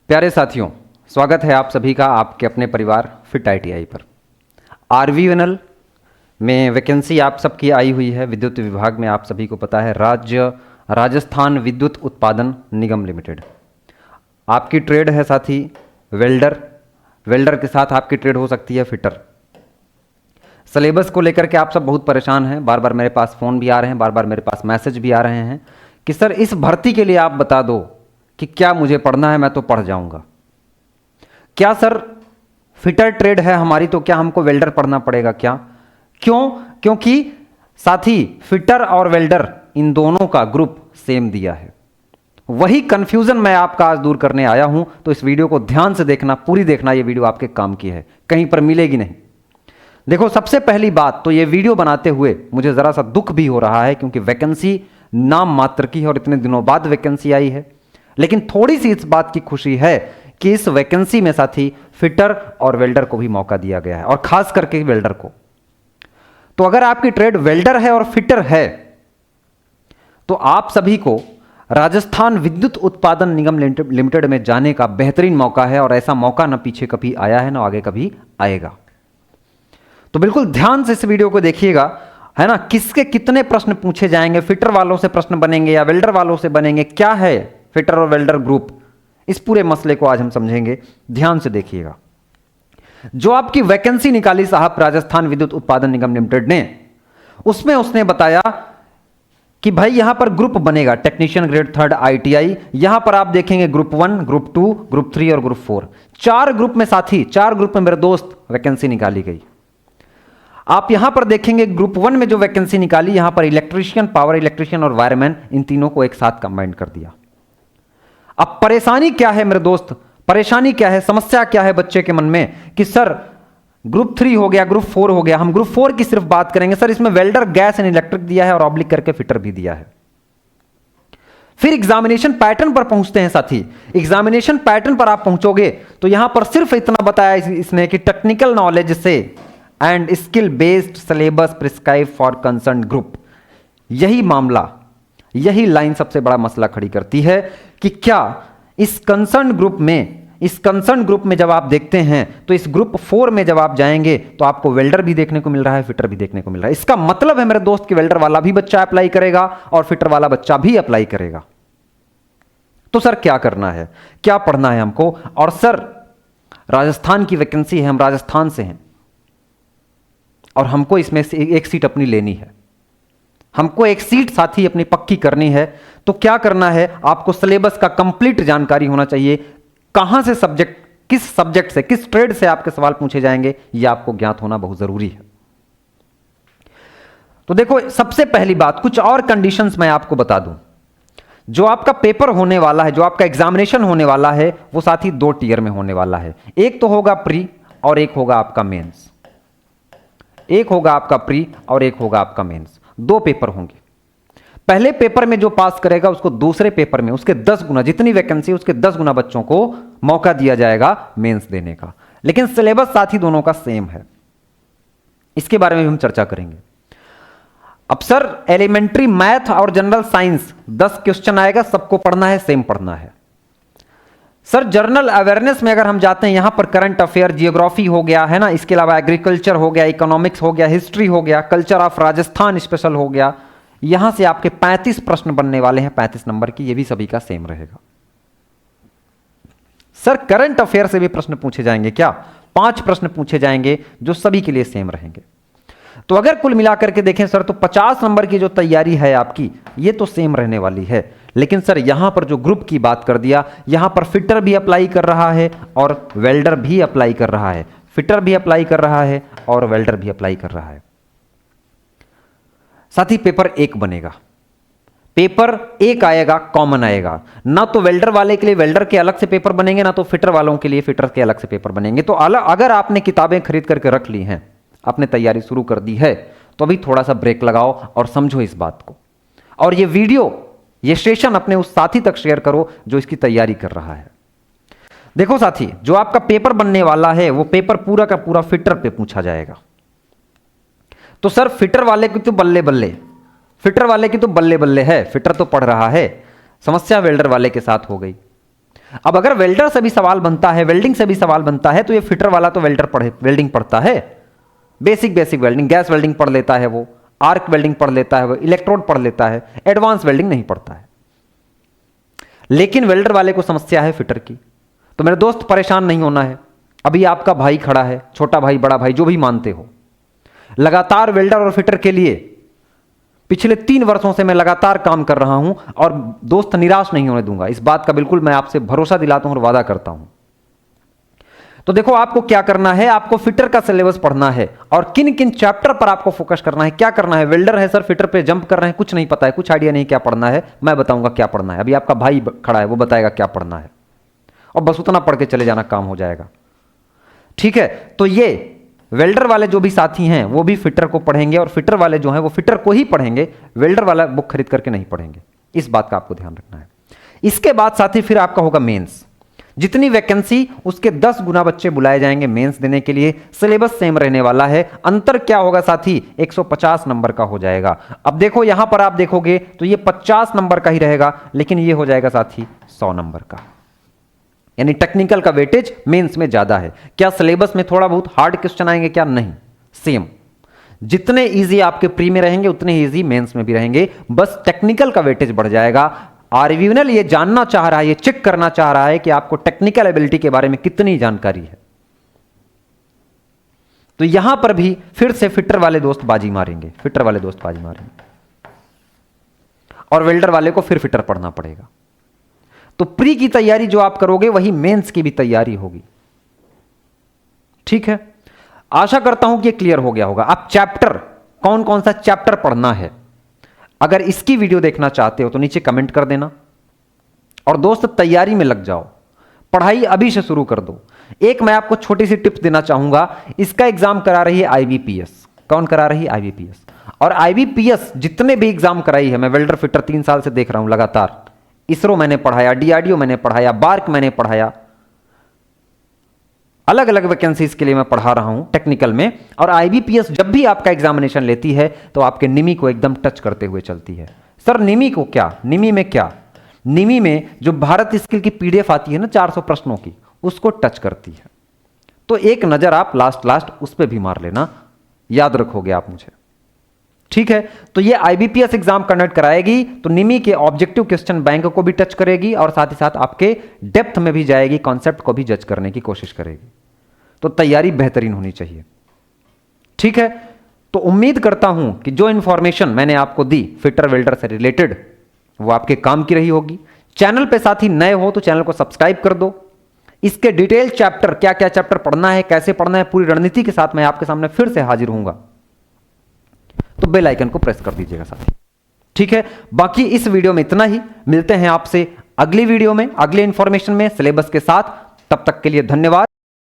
प्यारे साथियों, स्वागत है आप सभी का आपके अपने परिवार फिट आईटीआई पर। आरवीएनएल में वैकेंसी आप सबकी आई हुई है। विद्युत विभाग में आप सभी को पता है, राजस्थान विद्युत उत्पादन निगम लिमिटेड। आपकी ट्रेड है साथी वेल्डर के साथ आपकी ट्रेड हो सकती है फिटर। सिलेबस को लेकर के आप सब बहुत परेशान हैं। बार बार मेरे पास फ़ोन भी आ रहे हैं, बार बार मेरे पास मैसेज भी आ रहे हैं कि सर इस भर्ती के लिए आप बता दो कि क्या मुझे पढ़ना है, मैं तो पढ़ जाऊंगा। क्या सर फिटर ट्रेड है हमारी, तो क्या हमको वेल्डर पढ़ना पड़ेगा क्या? क्योंकि साथी फिटर और वेल्डर इन दोनों का ग्रुप सेम दिया है। वही कंफ्यूजन मैं आपका आज दूर करने आया हूं, तो इस वीडियो को ध्यान से देखना, पूरी देखना। ये वीडियो आपके काम की है, कहीं पर मिलेगी नहीं। देखो, सबसे पहली बात तो ये वीडियो बनाते हुए मुझे जरा सा दुख भी हो रहा है, क्योंकि वैकेंसी नाम मात्र की है और इतने दिनों बाद वैकेंसी आई है। लेकिन थोड़ी सी इस बात की खुशी है कि इस वैकेंसी में साथी फिटर और वेल्डर को भी मौका दिया गया है, और खास करके वेल्डर को। तो अगर आपकी ट्रेड वेल्डर है और फिटर है, तो आप सभी को राजस्थान विद्युत उत्पादन निगम लिमिटेड में जाने का बेहतरीन मौका है, और ऐसा मौका ना पीछे कभी आया है ना आगे कभी आएगा। तो बिल्कुल ध्यान से इस वीडियो को देखिएगा, है ना। किसके कितने प्रश्न पूछे जाएंगे, फिटर वालों से प्रश्न बनेंगे या वेल्डर वालों से बनेंगे, क्या है फिटर और वेल्डर ग्रुप, इस पूरे मसले को आज हम समझेंगे। ध्यान से देखिएगा। जो आपकी वैकेंसी निकाली साहब राजस्थान विद्युत उत्पादन निगम लिमिटेड ने, उसमें उसने बताया कि भाई यहां पर ग्रुप बनेगा टेक्नीशियन ग्रेड 3 आईटीआई। यहां पर आप देखेंगे ग्रुप 1, ग्रुप 2, ग्रुप 3 और ग्रुप 4। 4 ग्रुप में साथी, 4 ग्रुप में मेरे दोस्त वैकेंसी निकाली गई। आप यहां पर देखेंगे ग्रुप 1 में जो वैकेंसी निकाली, यहां पर इलेक्ट्रीशियन, पावर इलेक्ट्रीशियन और वायरमैन, इन तीनों को एक साथ कंबाइंड कर दिया। अब परेशानी क्या है मेरे दोस्त, परेशानी क्या है, समस्या क्या है बच्चे के मन में कि सर ग्रुप 3 हो गया, ग्रुप 4 हो गया। हम ग्रुप 4 की सिर्फ बात करेंगे। सर इसमें वेल्डर, गैस एंड इलेक्ट्रिक दिया है और ऑब्लिक करके फिटर भी दिया है। फिर एग्जामिनेशन पैटर्न पर पहुंचते हैं साथी। एग्जामिनेशन पैटर्न पर आप पहुंचोगे तो यहां पर सिर्फ इतना बताया इसने कि टेक्निकल नॉलेज से and skill based syllabus prescribe for concern group. यही मामला, यही लाइन सबसे बड़ा मसला खड़ी करती है कि क्या इस कंसर्न ग्रुप में जब आप देखते हैं तो इस ग्रुप 4 में जब आप जाएंगे तो आपको वेल्डर भी देखने को मिल रहा है, फिटर भी देखने को मिल रहा है। इसका मतलब है मेरे दोस्त कि वेल्डर वाला भी बच्चा अप्लाई करेगा और फिटर वाला बच्चा भी अप्लाई करेगा। तो सर क्या करना है, क्या पढ़ना है हमको? और सर राजस्थान की वैकेंसी है, हम राजस्थान से हैं और हमको इसमें से एक सीट अपनी लेनी है, हमको एक सीट साथी अपनी पक्की करनी है। तो क्या करना है, आपको सिलेबस का कंप्लीट जानकारी होना चाहिए। कहां से सब्जेक्ट, किस सब्जेक्ट से, किस ट्रेड से आपके सवाल पूछे जाएंगे, यह आपको ज्ञात होना बहुत जरूरी है। तो देखो, सबसे पहली बात, कुछ और कंडीशंस मैं आपको बता दूं। जो आपका पेपर होने वाला है, जो आपका एग्जामिनेशन होने वाला है, वो साथी 2 टियर में होने वाला है। एक तो होगा प्री और एक होगा आपका मेंस। एक होगा आपका प्री और एक होगा आपका मेंस। 2 पेपर होंगे। पहले पेपर में जो पास करेगा उसको दूसरे पेपर में उसके 10 गुना, जितनी वैकेंसी उसके 10 गुना बच्चों को मौका दिया जाएगा मेंस देने का। लेकिन सिलेबस साथी दोनों का सेम है, इसके बारे में भी हम चर्चा करेंगे। अब सर एलिमेंट्री मैथ और जनरल साइंस 10 क्वेश्चन आएगा, सबको पढ़ना है, सेम पढ़ना है। सर जनरल अवेयरनेस में अगर हम जाते हैं, यहां पर करंट अफेयर, जियोग्राफी हो गया, है ना, इसके अलावा एग्रीकल्चर हो गया, इकोनॉमिक्स हो गया, हिस्ट्री हो गया, कल्चर ऑफ राजस्थान स्पेशल हो गया। यहां से आपके 35 प्रश्न बनने वाले हैं, 35 नंबर की। ये भी सभी का सेम रहेगा। सर करंट अफेयर से भी प्रश्न पूछे जाएंगे क्या? 5 प्रश्न पूछे जाएंगे जो सभी के लिए सेम रहेंगे। तो अगर कुल मिलाकर के देखें सर, तो 50 नंबर की जो तैयारी है आपकी, ये तो सेम रहने वाली है। लेकिन सर यहां पर जो ग्रुप की बात कर दिया, यहां पर फिटर भी अप्लाई कर रहा है और वेल्डर भी अप्लाई कर रहा है, फिटर भी अप्लाई कर रहा है और वेल्डर भी अप्लाई कर रहा है। साथ ही पेपर 1 बनेगा, पेपर 1 आएगा, कॉमन आएगा। ना तो वेल्डर वाले के लिए वेल्डर के अलग से पेपर बनेंगे, ना तो फिटर वालों के लिए फिटर के अलग से पेपर बनेंगे। तो अगर आपने किताबें खरीद करके रख ली हैं, आपने तैयारी शुरू कर दी है, तो अभी थोड़ा सा ब्रेक लगाओ और समझो इस बात को। और ये वीडियो, ये सेशन अपने उस साथी तक शेयर करो जो इसकी तैयारी कर रहा है। देखो साथी, जो आपका पेपर बनने वाला है वो पेपर पूरा का पूरा फिटर पे पूछा जाएगा। तो सर फिटर वाले की तो बल्ले बल्ले, फिटर वाले की तो बल्ले बल्ले है, फिटर तो पढ़ रहा है, समस्या वेल्डर वाले के साथ हो गई। अब अगर वेल्डर से भी सवाल बनता है, वेल्डिंग से भी सवाल बनता है, तो ये फिटर वाला तो वेल्डिंग पढ़ता है, बेसिक वेल्डिंग, गैस वेल्डिंग पढ़ लेता है, वो आर्क वेल्डिंग पढ़ लेता है, वो इलेक्ट्रोड पढ़ लेता है, एडवांस वेल्डिंग नहीं पढ़ता है। लेकिन वेल्डर वाले को समस्या है फिटर की। तो मेरे दोस्त परेशान नहीं होना है। अभी आपका भाई खड़ा है, छोटा भाई, बड़ा भाई, जो भी मानते हो, लगातार वेल्डर और फिटर के लिए पिछले 3 वर्षों से मैं लगातार काम कर रहा हूं और दोस्त निराश नहीं होने दूंगा, इस बात का बिल्कुल मैं आपसे भरोसा दिलाता हूं और वादा करता हूं। तो देखो आपको क्या करना है, आपको फिटर का सिलेबस पढ़ना है और किन किन चैप्टर पर आपको फोकस करना है, क्या करना है। वेल्डर है सर, फिटर पे जंप कर रहे हैं, कुछ नहीं पता है, कुछ आइडिया नहीं क्या पढ़ना है, मैं बताऊंगा क्या पढ़ना है। अभी आपका भाई खड़ा है, वो बताएगा क्या पढ़ना है और बस उतना पढ़ के चले जाना, काम हो जाएगा। ठीक है, तो ये वेल्डर वाले जो भी साथी हैं वो भी फिटर को पढ़ेंगे और फिटर वाले जो हैं वो फिटर को ही पढ़ेंगे, वेल्डर वाला बुक खरीद करके नहीं पढ़ेंगे। इस बात का आपको ध्यान रखना है। इसके बाद साथी फिर आपका होगा मेंस। जितनी वैकेंसी उसके 10 गुना बच्चे बुलाए जाएंगे मेंस देने के लिए। सिलेबस सेम रहने वाला है, अंतर क्या होगा साथी, 150 नंबर का हो जाएगा। अब देखो यहां पर आप देखोगे तो ये 50 नंबर का ही रहेगा, लेकिन ये हो जाएगा साथी 100 नंबर का। यानी टेक्निकल का वेटेज मेंस में ज्यादा है। क्या सिलेबस में थोड़ा बहुत हार्ड क्वेश्चन आएंगे क्या, नहीं, सेम। जितने इजी आपके प्री में रहेंगे उतने इजी मेंस में भी रहेंगे, बस टेक्निकल का वेटेज बढ़ जाएगा। आरवीएनएल ये जानना चाह रहा है, ये चेक करना चाह रहा है कि आपको टेक्निकल एबिलिटी के बारे में कितनी जानकारी है। तो यहां पर भी फिर से फिटर वाले दोस्त बाजी मारेंगे, और वेल्डर वाले को फिर फिटर पढ़ना पड़ेगा। तो प्री की तैयारी जो आप करोगे वही मेंस की भी तैयारी होगी। ठीक है, आशा करता हूं कि ये क्लियर हो गया होगा। आप चैप्टर, कौन कौन सा चैप्टर पढ़ना है, अगर इसकी वीडियो देखना चाहते हो तो नीचे कमेंट कर देना। और दोस्त तैयारी में लग जाओ, पढ़ाई अभी से शुरू कर दो। एक मैं आपको छोटी सी टिप्स देना चाहूंगा, इसका एग्जाम करा रही है आईबीपीएस। कौन करा रही है, आईबीपीएस। और आईबीपीएस जितने भी एग्जाम कराई है, मैं वेल्डर फिटर 3 साल से देख रहा हूं लगातार। इसरो मैंने पढ़ाया, डीआरडीओ मैंने पढ़ाया, बार्क मैंने पढ़ाया, अलग अलग वैकेंसीज के लिए मैं पढ़ा रहा हूं टेक्निकल में। और आईबीपीएस जब भी आपका एग्जामिनेशन लेती है तो आपके निमी को एकदम टच करते हुए चलती है। सर निमी को क्या, निमी में क्या, निमी में जो भारत स्किल की पीडीएफ आती है ना 400 प्रश्नों की, उसको टच करती है। तो एक नजर आप लास्ट उस पर भी मार लेना, याद रखोगे आप मुझे। ठीक है, तो ये आईबीपीएस एग्जाम कंडक्ट कराएगी तो निमी के ऑब्जेक्टिव क्वेश्चन बैंक को भी टच करेगी और साथ ही साथ आपके डेप्थ में भी जाएगी, कॉन्सेप्ट को भी जज करने की कोशिश करेगी। तो तैयारी बेहतरीन होनी चाहिए। ठीक है, तो उम्मीद करता हूं कि जो इंफॉर्मेशन मैंने आपको दी फिटर वेल्डर से रिलेटेड वो आपके काम की रही होगी। चैनल पे साथ ही नए हो तो चैनल को सब्सक्राइब कर दो। इसके डिटेल चैप्टर, क्या क्या चैप्टर पढ़ना है, कैसे पढ़ना है, पूरी रणनीति के साथ मैं आपके सामने फिर से हाजिर होऊंगा। तो बेल आइकन को प्रेस कर दीजिएगा साथी। ठीक है, बाकी इस वीडियो में इतना ही। मिलते हैं आपसे अगली वीडियो में, अगले इंफॉर्मेशन में, सिलेबस के साथ। तब तक के लिए धन्यवाद।